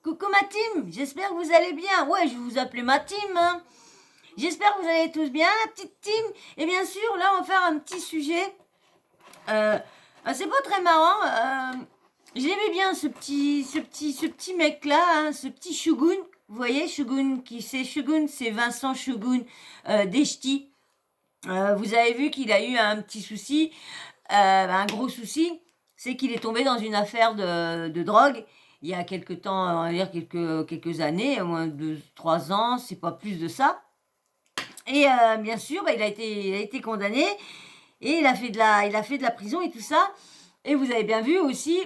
Coucou ma team, j'espère que vous allez bien. Ouais, je vais vous appeler ma team, hein. J'espère que vous allez tous bien, la petite team. Et bien sûr, là, on va faire un petit sujet. C'est pas très marrant. J'aimais bien ce petit mec-là, hein, ce petit Shogun. Vous voyez, Shogun, qui c'est Shogun, c'est Vincent Shogun d'Echti. Vous avez vu qu'il a eu un petit souci, un gros souci, c'est qu'il est tombé dans une affaire de drogue. Il y a quelques temps, on va dire quelques années, au moins 2-3 ans, c'est pas plus de ça. Et bien sûr, il a été condamné et il a fait de la prison et tout ça. Et vous avez bien vu aussi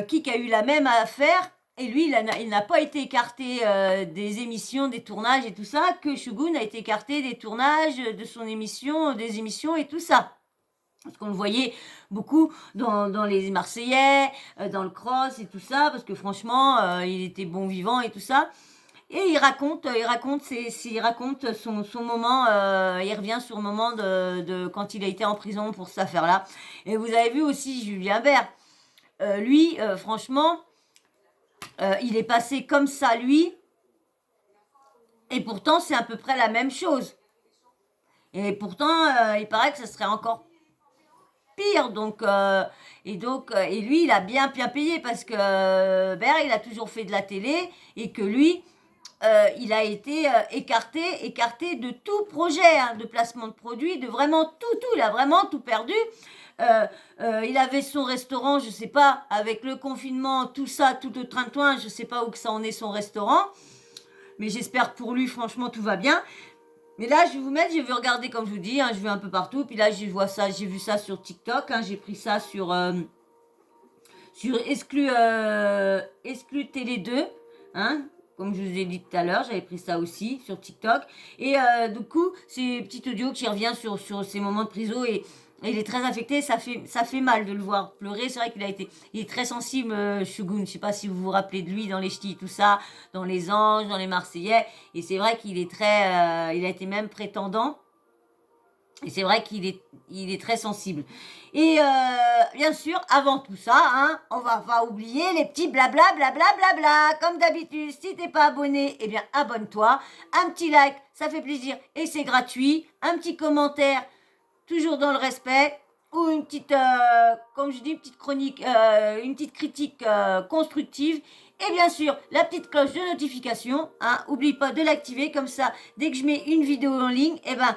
qui a eu la même affaire. Et lui, il n'a pas été écarté des émissions, des tournages et tout ça, que Shogun a été écarté des tournages, de son émission, des émissions et tout ça. Parce qu'on le voyait beaucoup dans les Marseillais, dans le cross et tout ça, parce que franchement, il était bon vivant et tout ça. Et il raconte son moment, il revient sur le moment de quand il a été en prison pour cette affaire-là. Et vous avez vu aussi Julien Bert. Lui, franchement, il est passé comme ça, lui, et pourtant, c'est à peu près la même chose. Et pourtant, il paraît que ce serait encore pire. Et lui, il a bien payé parce que Bert, il a toujours fait de la télé et que lui, il a été écarté de tout projet, hein, de placement de produits, de vraiment tout, il a vraiment tout perdu. Il avait son restaurant, je sais pas, avec le confinement, tout ça, tout au train-train, je sais pas où que ça en est son restaurant, mais j'espère pour lui, franchement, tout va bien. Mais là, je vais vous mettre, je vais regarder comme je vous dis, hein, je vais un peu partout, puis là, j'ai vu ça sur TikTok, hein, j'ai pris ça sur Exclu Télé 2, hein, comme je vous ai dit tout à l'heure, j'avais pris ça aussi sur TikTok. Et du coup, c'est petit audio qui revient sur ces moments de prison et il est très affecté, ça fait mal de le voir pleurer. C'est vrai il est très sensible, Shogun. Je sais pas si vous vous rappelez de lui dans les ch'tis, tout ça, dans les Anges, dans les Marseillais. Et c'est vrai qu'il est il a été même prétendant. Et c'est vrai qu'il est très sensible. Et bien sûr, avant tout ça, hein, on va pas oublier les petits blabla, blabla, blabla. Comme d'habitude, si t'es pas abonné, eh bien abonne-toi. Un petit like, ça fait plaisir et c'est gratuit. Un petit commentaire, toujours dans le respect. Ou une petite, comme je dis, une petite chronique, une petite critique constructive. Et bien sûr, la petite cloche de notification. Hein, oublie pas de l'activer, comme ça, dès que je mets une vidéo en ligne, eh ben,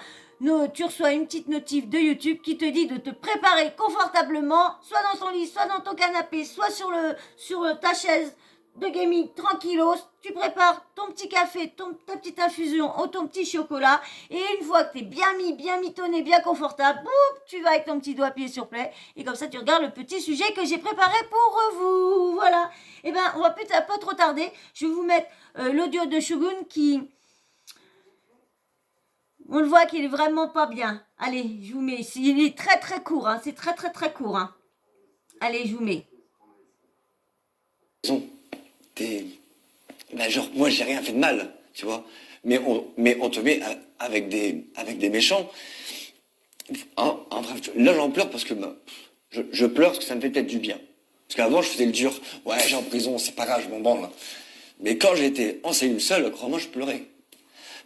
tu reçois une petite notif de YouTube qui te dit de te préparer confortablement, soit dans ton lit, soit dans ton canapé, soit sur ta chaise de gaming tranquillos. Tu prépares ton petit café, ta petite infusion ou ton petit chocolat. Et une fois que tu es bien mitonné, bien confortable, boum, tu vas avec ton petit doigt appuyé sur play. Et comme ça, tu regardes le petit sujet que j'ai préparé pour vous. Voilà. Et ben, on va peut-être pas trop tarder. Je vais vous mettre l'audio de Shogun qui... On le voit qu'il est vraiment pas bien. Allez, je vous mets. Il est très très court, hein. C'est très très très court, hein. Allez, je vous mets. Ben genre, moi j'ai rien fait de mal, tu vois. Mais on te met avec des méchants. En bref, là j'en pleure parce que je pleure parce que ça me fait peut-être du bien. Parce qu'avant je faisais le dur. Ouais, j'ai en prison, c'est pas grave, je m'en branle. Mais quand j'étais en cellule seule, crois-moi, je pleurais.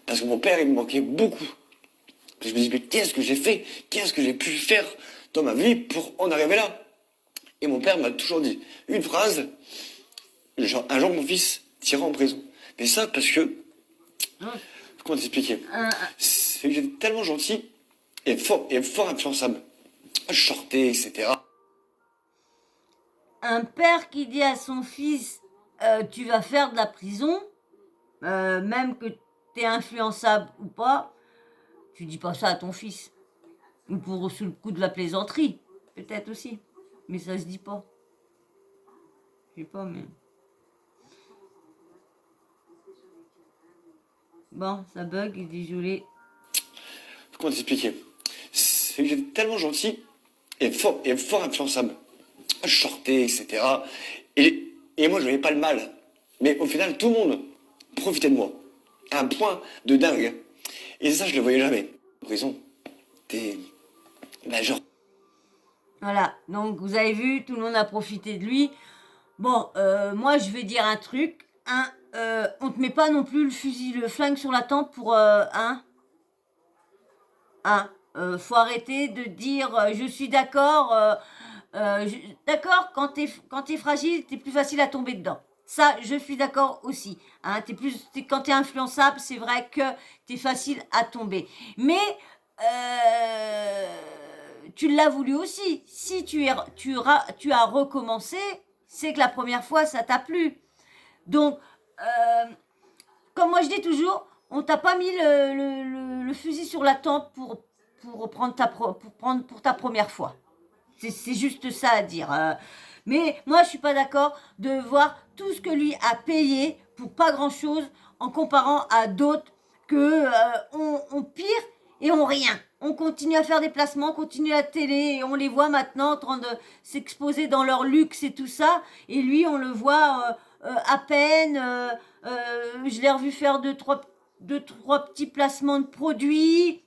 Parce que mon père, il me manquait beaucoup. Je me dis, mais qu'est-ce que j'ai fait? Qu'est-ce que j'ai pu faire dans ma vie pour en arriver là? Et mon père m'a toujours dit une phrase, genre, un jour mon fils t'ira en prison. Mais ça parce que, comment t'expliquer? C'est que j'étais tellement gentil et fort influençable. Je sortais, etc. Un père qui dit à son fils, tu vas faire de la prison, même que t'es influençable ou pas, tu dis pas ça à ton fils. Ou pour sous le coup de la plaisanterie, peut-être aussi. Mais ça se dit pas. Je sais pas, mais... Bon, ça bug, il dit désolé. Comment t'expliquer? C'est que j'étais tellement gentil et fort influençable. Je sortais, etc. Et moi, je voyais pas le mal. Mais au final, tout le monde profitait de moi. À un point de dingue. Et ça, je le voyais jamais. En prison, t'es... Ben genre... Voilà, donc vous avez vu, tout le monde a profité de lui. Bon, moi je vais dire un truc. hein, on te met pas non plus le flingue sur la tempe pour, faut arrêter de dire je suis d'accord, d'accord, quand t'es fragile, t'es plus facile à tomber dedans. Ça, je suis d'accord aussi. Hein, quand t'es influençable, c'est vrai que t'es facile à tomber. Mais tu l'as voulu aussi. Si tu as recommencé, c'est que la première fois, ça t'a plu. Donc, comme moi je dis toujours, on t'a pas mis le fusil sur la tempe pour prendre pour ta première fois. C'est juste ça à dire. Mais moi, je suis pas d'accord de voir tout ce que lui a payé pour pas grand-chose en comparant à d'autres que on pire et on rien. On continue à faire des placements, on continue à la télé et on les voit maintenant en train de s'exposer dans leur luxe et tout ça. Et lui, on le voit à peine. Je l'ai revu faire deux, trois petits placements de produits.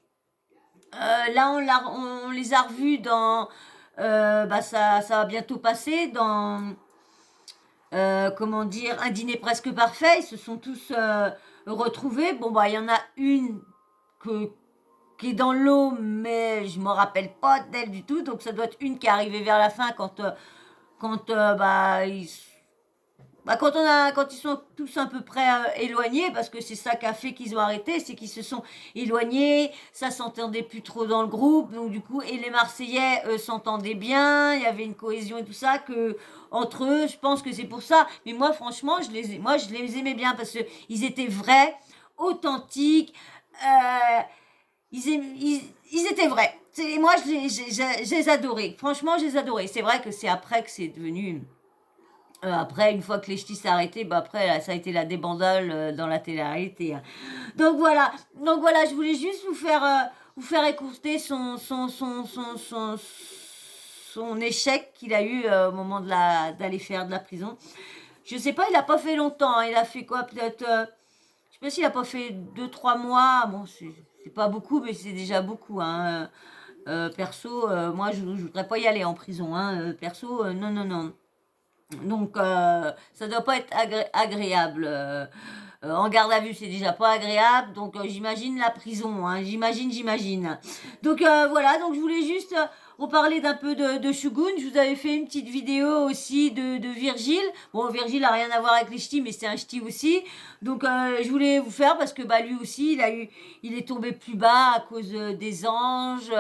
Là, on les a revus dans... ça va bientôt passer dans... comment dire, un dîner presque parfait. Ils se sont tous retrouvés. Bon, bah, il y en a une qui est dans l'eau, mais je me rappelle pas d'elle du tout. Donc, ça doit être une qui est arrivée vers la fin quand ils sont tous à peu près éloignés, parce que c'est ça qui a fait qu'ils ont arrêté, c'est qu'ils se sont éloignés, ça s'entendait plus trop dans le groupe, donc du coup, et les Marseillais s'entendaient bien, il y avait une cohésion et tout ça, que entre eux, je pense que c'est pour ça. Mais moi, franchement, je les aimais bien, parce que ils étaient vrais, authentiques, ils étaient vrais. Moi, je les adorais. Franchement, je les adorais. C'est vrai que c'est après que c'est devenu... après, une fois que les ch'tis s'est arrêté, après, là, ça a été la débandole dans la télé-réalité. Hein. Donc voilà, je voulais juste vous faire écouter son échec qu'il a eu au moment d'aller faire de la prison. Je sais pas, il a pas fait longtemps. Hein. Il a fait quoi, peut-être, je sais pas s'il a pas fait 2-3 mois. Bon, c'est pas beaucoup, mais c'est déjà beaucoup. Hein. Perso, moi, je voudrais pas y aller en prison. Hein. Perso, non, non, non. Donc, ça doit pas être agréable. En garde à vue, c'est déjà pas agréable. Donc, j'imagine la prison. Hein, j'imagine. Donc, voilà. Donc, je voulais juste vous parler d'un peu de Shogun. Je vous avais fait une petite vidéo aussi de Virgile. Bon, Virgile a rien à voir avec les ch'tis, mais c'est un ch'ti aussi. Donc, je voulais vous faire parce que lui aussi, il est tombé plus bas à cause des anges.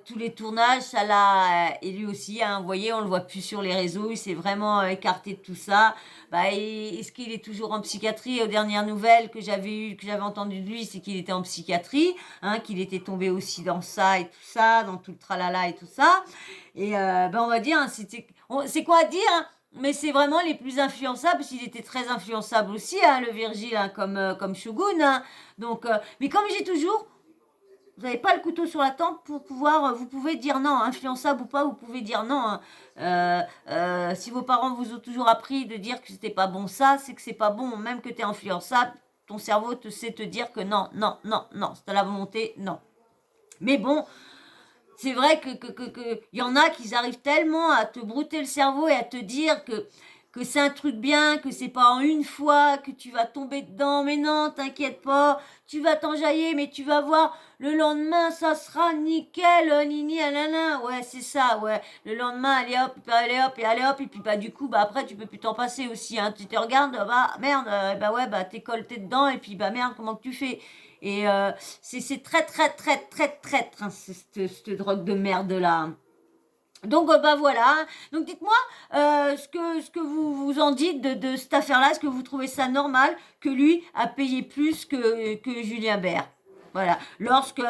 Tous les tournages, ça l'a... et lui aussi, hein, vous voyez, on le voit plus sur les réseaux, il s'est vraiment écarté de tout ça. Est-ce qu'il est toujours en psychiatrie? Aux dernières nouvelles que j'avais entendues de lui, c'est qu'il était en psychiatrie, hein, qu'il était tombé aussi dans ça et tout ça, dans tout le tralala et tout ça. Et on va dire, hein, c'est quoi à dire, hein, mais c'est vraiment les plus influençables, parce qu'il était très influençable aussi, hein, le Virgile, hein, comme Shogun. Hein. Donc, mais comme j'ai toujours... Vous n'avez pas le couteau sur la tempe pour pouvoir... Vous pouvez dire non, influençable ou pas, vous pouvez dire non. Hein. Si vos parents vous ont toujours appris de dire que c'était pas bon ça, c'est que c'est pas bon. Même que tu es influençable, ton cerveau sait te dire que non, non, non, non. C'est à la volonté, non. Mais bon, c'est vrai que y en a qui arrivent tellement à te brouter le cerveau et à te dire que c'est un truc bien, que c'est pas en une fois que tu vas tomber dedans, mais non, t'inquiète pas, tu vas t'enjailler, mais tu vas voir, le lendemain, ça sera nickel, nini, anana, ouais, c'est ça, ouais, le lendemain, allez hop, et puis du coup, après, tu peux plus t'en passer aussi, hein, tu te regardes, merde, t'es colleté dedans, et puis merde, comment que tu fais? Et c'est très, très, très, très, très, hein, cette drogue de merde là. Donc voilà. Donc dites-moi ce que vous en dites de cette affaire-là. Est-ce que vous trouvez ça normal que lui a payé plus que Julien Bert? Voilà. Lorsque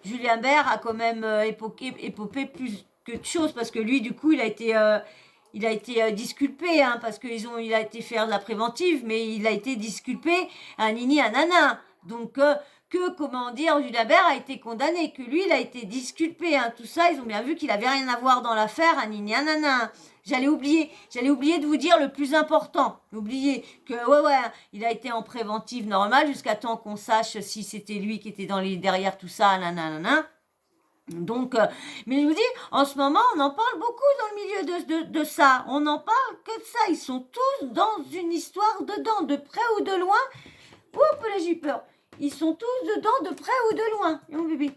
Julien Bert a quand même épopé plus que de choses, parce que lui, du coup, il a été disculpé, hein, parce il a été faire de la préventive, mais il a été disculpé à Nini, à Nana. Donc, comment dire, Julien Bert a été condamné, que lui, il a été disculpé, hein, tout ça, ils ont bien vu qu'il avait rien à voir dans l'affaire, à Nini, à Nana. J'allais oublier de vous dire le plus important. Oubliez que, il a été en préventive normale jusqu'à temps qu'on sache si c'était lui qui était derrière tout ça, nanana. Donc, mais je vous dis, en ce moment, on en parle beaucoup dans le milieu de ça. On n'en parle que de ça. Ils sont tous dans une histoire dedans, de près ou de loin. Oups, là j'ai eu peur. Ils sont tous dedans, de près ou de loin. Mon bébé.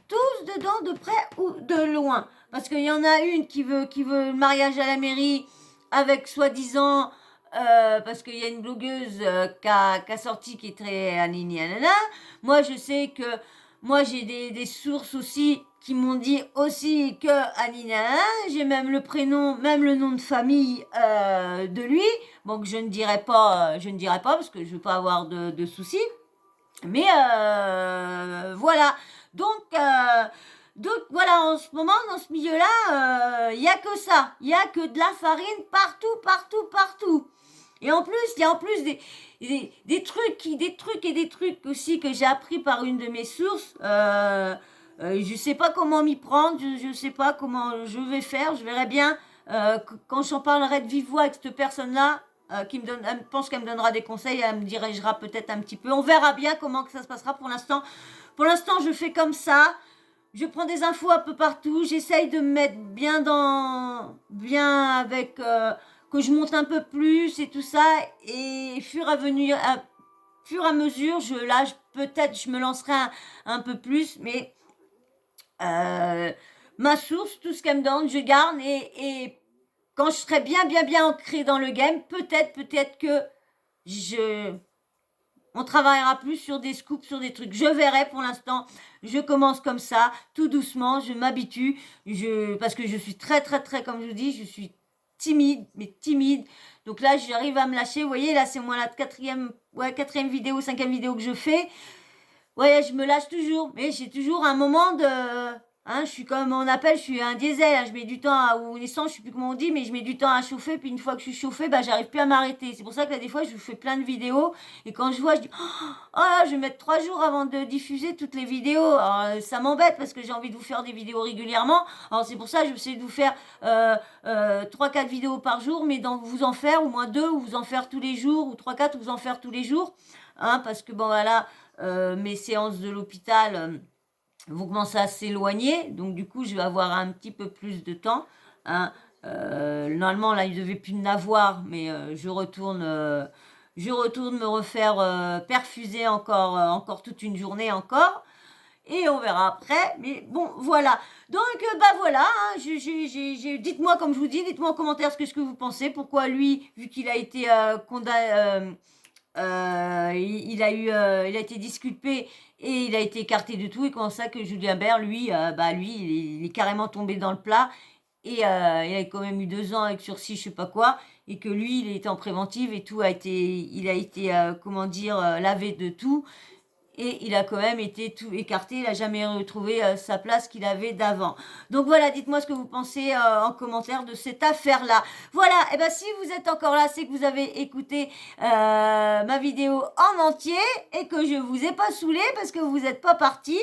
Tous dedans, de près ou de loin. Parce qu'il y en a une qui veut le mariage à la mairie avec soi-disant... parce qu'il y a une blogueuse qui a sorti qui est très anana. Moi, je sais que moi, j'ai des sources aussi qui m'ont dit aussi que Anina, j'ai même le prénom, même le nom de famille de lui. Bon, que je ne dirai pas parce que je veux pas avoir de soucis. Mais voilà. Donc voilà, en ce moment, dans ce milieu-là, il y a que ça. Il y a que de la farine partout. Et en plus, il y a en plus des trucs aussi que j'ai appris par une de mes sources. Je sais pas comment m'y prendre, je sais pas comment je vais faire, je verrai bien quand j'en parlerai de vive voix avec cette personne-là, qui me donne, elle pense qu'elle me donnera des conseils, elle me dirigera peut-être un petit peu. On verra bien comment que ça se passera pour l'instant. Pour l'instant, je fais comme ça. Je prends des infos un peu partout, j'essaye de me mettre bien avec que je monte un peu plus et tout ça, et fur et à mesure, peut-être je me lancerai un peu plus, mais ma source, tout ce qu'elle me donne, je garde, et quand je serai bien ancrée dans le game, peut-être que on travaillera plus sur des scoops, sur des trucs. Je verrai pour l'instant. Je commence comme ça, tout doucement. Je m'habitue. Parce que je suis très, comme je vous dis, je suis timide. Donc là, j'arrive à me lâcher. Vous voyez, là, c'est moi la quatrième vidéo, cinquième vidéo que je fais. Ouais, je me lâche toujours. Mais j'ai toujours un moment de... Hein, je suis comme on appelle, je suis un diesel, hein, je mets du temps ou l'essence, je sais plus comment on dit, mais je mets du temps à chauffer, puis une fois que je suis chauffée, bah j'arrive plus à m'arrêter. C'est pour ça que là, des fois, je vous fais plein de vidéos, et quand je vois, je dis, oh là, je vais mettre 3 jours avant de diffuser toutes les vidéos. Alors, ça m'embête parce que j'ai envie de vous faire des vidéos régulièrement. Alors c'est pour ça que je vais essayer de vous faire 3-4 vidéos par jour, mais vous en faire au moins 2, ou vous en faire tous les jours, ou 3-4, ou vous en faire tous les jours. Hein, parce que bon, voilà, mes séances de l'hôpital... vont commencer à s'éloigner, donc du coup je vais avoir un petit peu plus de temps, hein. Normalement là il devait plus n'avoir, mais je retourne me refaire perfuser encore toute une journée encore, et on verra après, mais bon voilà. Donc bah voilà, hein, dites-moi, comme je vous dis, dites-moi en commentaire ce que vous pensez, pourquoi lui, vu qu'il a été condamné, il a été disculpé et il a été écarté de tout, et comment ça que Julien Bert, lui, il est carrément tombé dans le plat, et il a quand même eu 2 ans avec sursis, je sais pas quoi, et que lui, il était en préventive et tout il a été lavé de tout, et il a quand même été tout écarté, il n'a jamais retrouvé sa place qu'il avait d'avant. Donc voilà, dites-moi ce que vous pensez en commentaire de cette affaire-là. Voilà, et bien si vous êtes encore là, c'est que vous avez écouté ma vidéo en entier, et que je vous ai pas saoulé parce que vous n'êtes pas parti.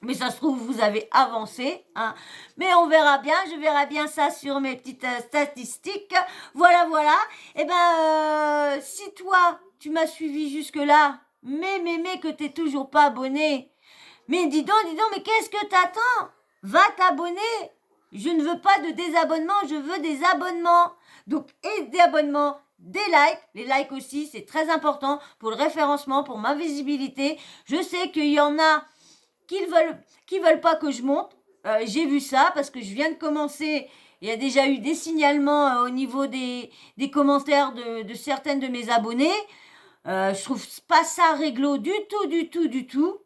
Mais ça se trouve, vous avez avancé, hein. Mais on verra bien, je verrai bien ça sur mes petites statistiques. Voilà. Et ben, si toi, tu m'as suivi jusque-là, mais que t'es toujours pas abonné, mais dis donc, mais qu'est-ce que t'attends? Va t'abonner. Je ne veux pas de désabonnement, je veux des abonnements. Donc, et des abonnements, des likes. Les likes aussi, c'est très important pour le référencement, pour ma visibilité. Je sais qu'il y en a qui veulent pas que je monte. J'ai vu ça parce que je viens de commencer. Il y a déjà eu des signalements au niveau des commentaires de certaines de mes abonnés. Je trouve pas ça réglo du tout.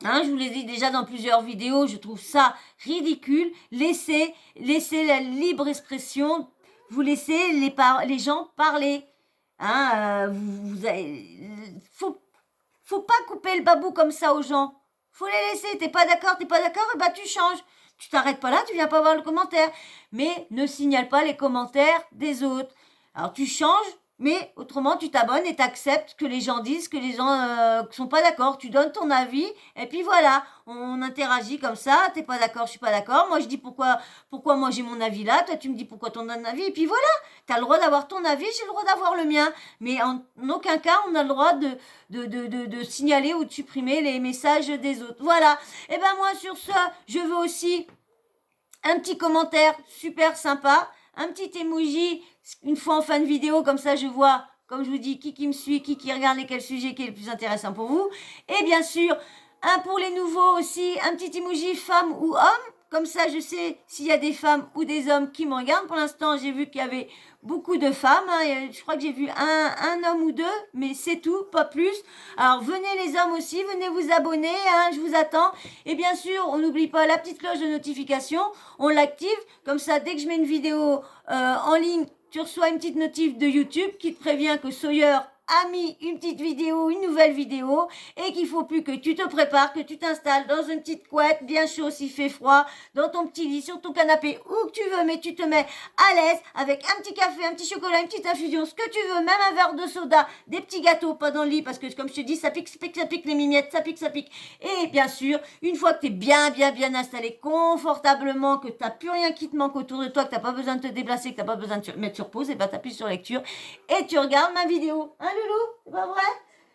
Hein, je vous l'ai dit déjà dans plusieurs vidéos, je trouve ça ridicule. Laissez la libre expression. Vous laissez les gens parler. Hein, faut pas couper le babou comme ça aux gens. Faut les laisser. T'es pas d'accord, et bah tu changes. Tu t'arrêtes pas là, tu viens pas voir le commentaire. Mais ne signale pas les commentaires des autres. Alors tu changes, Mais autrement, tu t'abonnes et tu acceptes que les gens disent, que les gens sont pas d'accord. Tu donnes ton avis et puis voilà, on interagit comme ça. T'es pas d'accord, je suis pas d'accord. Moi, je dis pourquoi moi j'ai mon avis là. Toi, tu me dis pourquoi ton avis. Et puis voilà, tu as le droit d'avoir ton avis, j'ai le droit d'avoir le mien. Mais en aucun cas, on a le droit de signaler ou de supprimer les messages des autres. Voilà. Et ben moi, sur ça, je veux aussi un petit commentaire super sympa, un petit emoji une fois en fin de vidéo, comme ça je vois, comme je vous dis, qui me suit, qui regarde lesquels sujets qui est le plus intéressant pour vous. Et bien sûr, pour les nouveaux aussi, un petit emoji femme ou homme, comme ça je sais s'il y a des femmes ou des hommes qui me regardent. Pour l'instant, j'ai vu qu'il y avait beaucoup de femmes, hein. Je crois que j'ai vu un homme ou deux, mais c'est tout, pas plus. Alors venez les hommes aussi, venez vous abonner, hein, je vous attends. Et bien sûr, on n'oublie pas la petite cloche de notification, on l'active, comme ça dès que je mets une vidéo en ligne, tu reçois une petite notif de YouTube qui te prévient que Sawyer a mis une petite vidéo, une nouvelle vidéo, et qu'il faut plus que tu te prépares, que tu t'installes dans une petite couette, bien chaud s'il fait froid, dans ton petit lit, sur ton canapé, où que tu veux, mais tu te mets à l'aise, avec un petit café, un petit chocolat, une petite infusion, ce que tu veux, même un verre de soda, des petits gâteaux, pas dans le lit, parce que comme je te dis, ça pique les mimiettes, ça pique. Et bien sûr, une fois que tu es bien installé, confortablement, que tu n'as plus rien qui te manque autour de toi, que tu n'as pas besoin de te déplacer, que tu n'as pas besoin de te mettre sur pause, et ben tu appuies sur lecture, et tu regardes ma vidéo. Hein, Loulou, c'est pas vrai?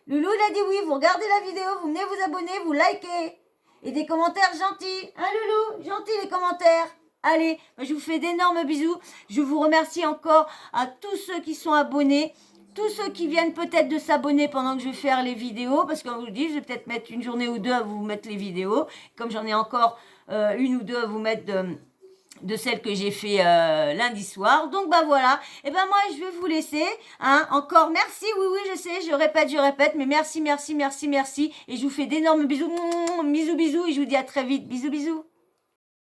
Loulou, il a dit oui, vous regardez la vidéo, vous venez vous abonner, vous likez. Et des commentaires gentils. Hein, Loulou? Gentils les commentaires. Allez, je vous fais d'énormes bisous. Je vous remercie encore à tous ceux qui sont abonnés. Tous ceux qui viennent peut-être de s'abonner pendant que je vais faire les vidéos. Parce que comme je vous dis, je vais peut-être mettre une journée ou deux à vous mettre les vidéos. Comme j'en ai encore une ou deux à vous mettre de celle que j'ai fait lundi soir. Donc bah voilà, et ben moi je vais vous laisser, hein, encore merci, oui je sais, je répète, mais merci, et je vous fais d'énormes bisous, et je vous dis à très vite, bisous.